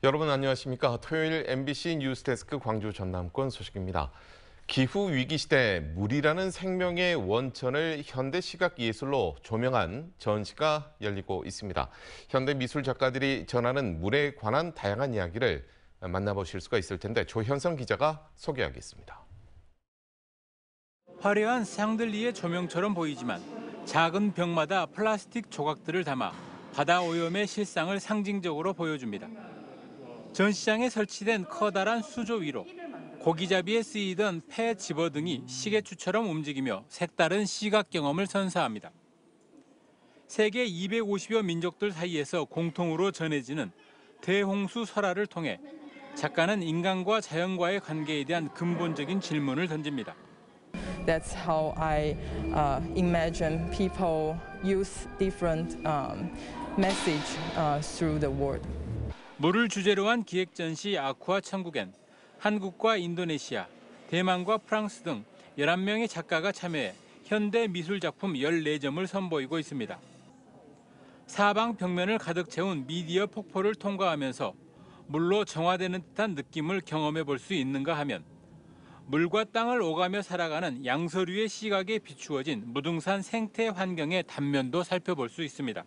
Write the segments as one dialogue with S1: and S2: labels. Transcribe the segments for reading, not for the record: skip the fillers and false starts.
S1: 여러분 안녕하십니까? 토요일 MBC 뉴스데스크 광주 전남권 소식입니다. 기후 위기 시대 물이라는 생명의 원천을 현대 시각 예술로 조명한 전시가 열리고 있습니다. 현대 미술 작가들이 전하는 물에 관한 다양한 이야기를 만나보실 수가 있을 텐데 조현성 기자가 소개하겠습니다.
S2: 화려한 샹들리에 조명처럼 보이지만 작은 병마다 플라스틱 조각들을 담아 바다 오염의 실상을 상징적으로 보여줍니다. 전시장에 설치된 커다란 수조 위로 고기잡이에 쓰이던 폐 집어 등이 시계추처럼 움직이며 색다른 시각 경험을 선사합니다. 세계 250여 민족들 사이에서 공통으로 전해지는 대홍수 설화를 통해 작가는 인간과 자연과의 관계에 대한 근본적인 질문을 던집니다.
S3: That's how I imagine people use different message through the world.
S2: 물을 주제로 한 기획 전시 아쿠아 천국엔 한국과 인도네시아, 대만과 프랑스 등 11명의 작가가 참여해 현대 미술 작품 14점을 선보이고 있습니다. 사방 벽면을 가득 채운 미디어 폭포를 통과하면서 물로 정화되는 듯한 느낌을 경험해 볼 수 있는가 하면 물과 땅을 오가며 살아가는 양서류의 시각에 비추어진 무등산 생태 환경의 단면도 살펴볼 수 있습니다.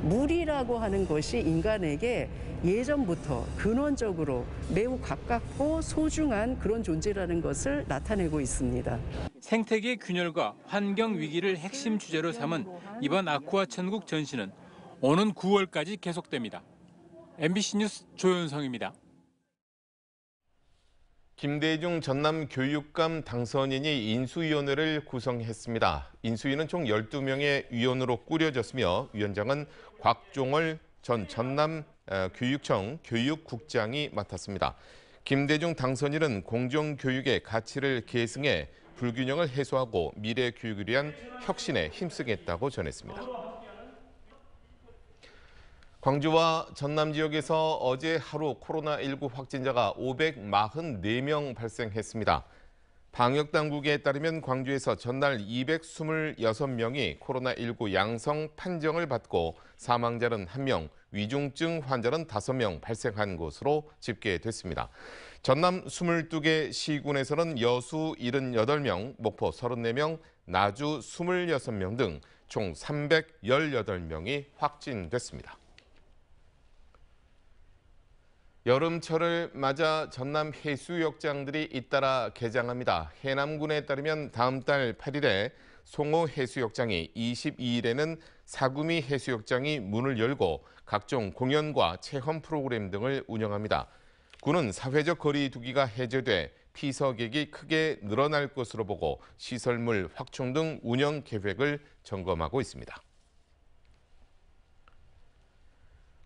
S4: 물이라고 하는 것이 인간에게 예전부터 근원적으로 매우 가깝고 소중한 그런 존재라는 것을 나타내고 있습니다.
S2: 생태계 균열과 환경 위기를 핵심 주제로 삼은 이번 아쿠아 천국 전시는 오는 9월까지 계속됩니다. MBC 뉴스 조현성입니다.
S1: 김대중 전남교육감 당선인이 인수위원회를 구성했습니다. 인수위는 총 12명의 위원으로 꾸려졌으며 위원장은 곽종월 전 전남교육청 교육국장이 맡았습니다. 김대중 당선인은 공정교육의 가치를 계승해 불균형을 해소하고 미래 교육을 위한 혁신에 힘쓰겠다고 전했습니다. 광주와 전남 지역에서 어제 하루 코로나19 확진자가 544명 발생했습니다. 방역당국에 따르면 광주에서 전날 226명이 코로나19 양성 판정을 받고 사망자는 1명, 위중증 환자는 5명 발생한 것으로 집계됐습니다. 전남 22개 시군에서는 여수 78명, 목포 34명, 나주 26명 등 총 318명이 확진됐습니다. 여름철을 맞아 전남 해수욕장들이 잇따라 개장합니다. 해남군에 따르면 다음 달 8일에 송호 해수욕장이, 22일에는 사구미 해수욕장이 문을 열고 각종 공연과 체험 프로그램 등을 운영합니다. 군은 사회적 거리 두기가 해제돼 피서객이 크게 늘어날 것으로 보고 시설물 확충 등 운영 계획을 점검하고 있습니다.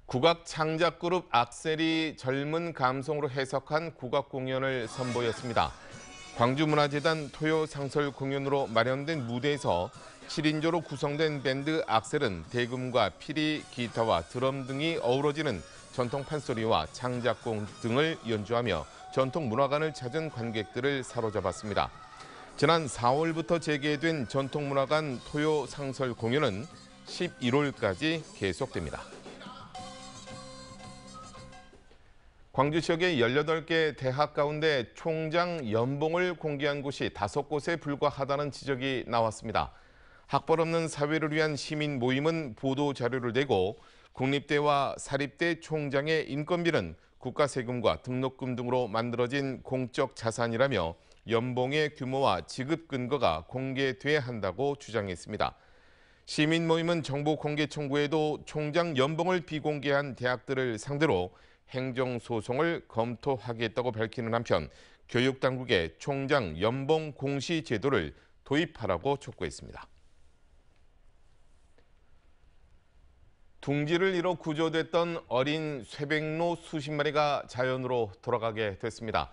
S1: 국악 창작그룹 악셀이 젊은 감성으로 해석한 국악 공연을 선보였습니다. 광주문화재단 토요상설 공연으로 마련된 무대에서 7인조로 구성된 밴드 악셀은 대금과 피리, 기타와 드럼 등이 어우러지는 전통 판소리와 창작곡 등을 연주하며 전통 문화관을 찾은 관객들을 사로잡았습니다. 지난 4월부터 재개된 전통문화관 토요상설 공연은 11월까지 계속됩니다. 광주 지역의 18개 대학 가운데 총장 연봉을 공개한 곳이 5곳에 불과하다는 지적이 나왔습니다. 학벌 없는 사회를 위한 시민 모임은 보도 자료를 내고 국립대와 사립대 총장의 인건비는 국가 세금과 등록금 등으로 만들어진 공적 자산이라며 연봉의 규모와 지급 근거가 공개돼야 한다고 주장했습니다. 시민 모임은 정보 공개 청구에도 총장 연봉을 비공개한 대학들을 상대로 행정소송을 검토하겠다고 밝히는 한편 교육당국에 총장 연봉 공시 제도를 도입하라고 촉구했습니다. 둥지를 잃어 구조됐던 어린 쇠백로 수십 마리가 자연으로 돌아가게 됐습니다.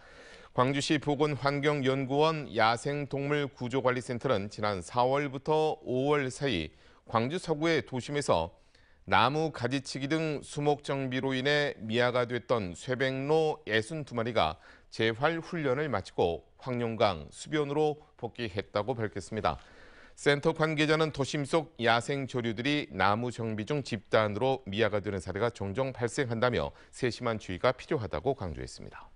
S1: 광주시 보건환경연구원 야생동물구조관리센터는 지난 4월부터 5월 사이 광주 서구의 도심에서 나무 가지치기 등 수목 정비로 인해 미아가 됐던 쇠백로 62마리가 재활 훈련을 마치고 황룡강 수변으로 복귀했다고 밝혔습니다. 센터 관계자는 도심 속 야생 조류들이 나무 정비 중 집단으로 미아가 되는 사례가 종종 발생한다며 세심한 주의가 필요하다고 강조했습니다.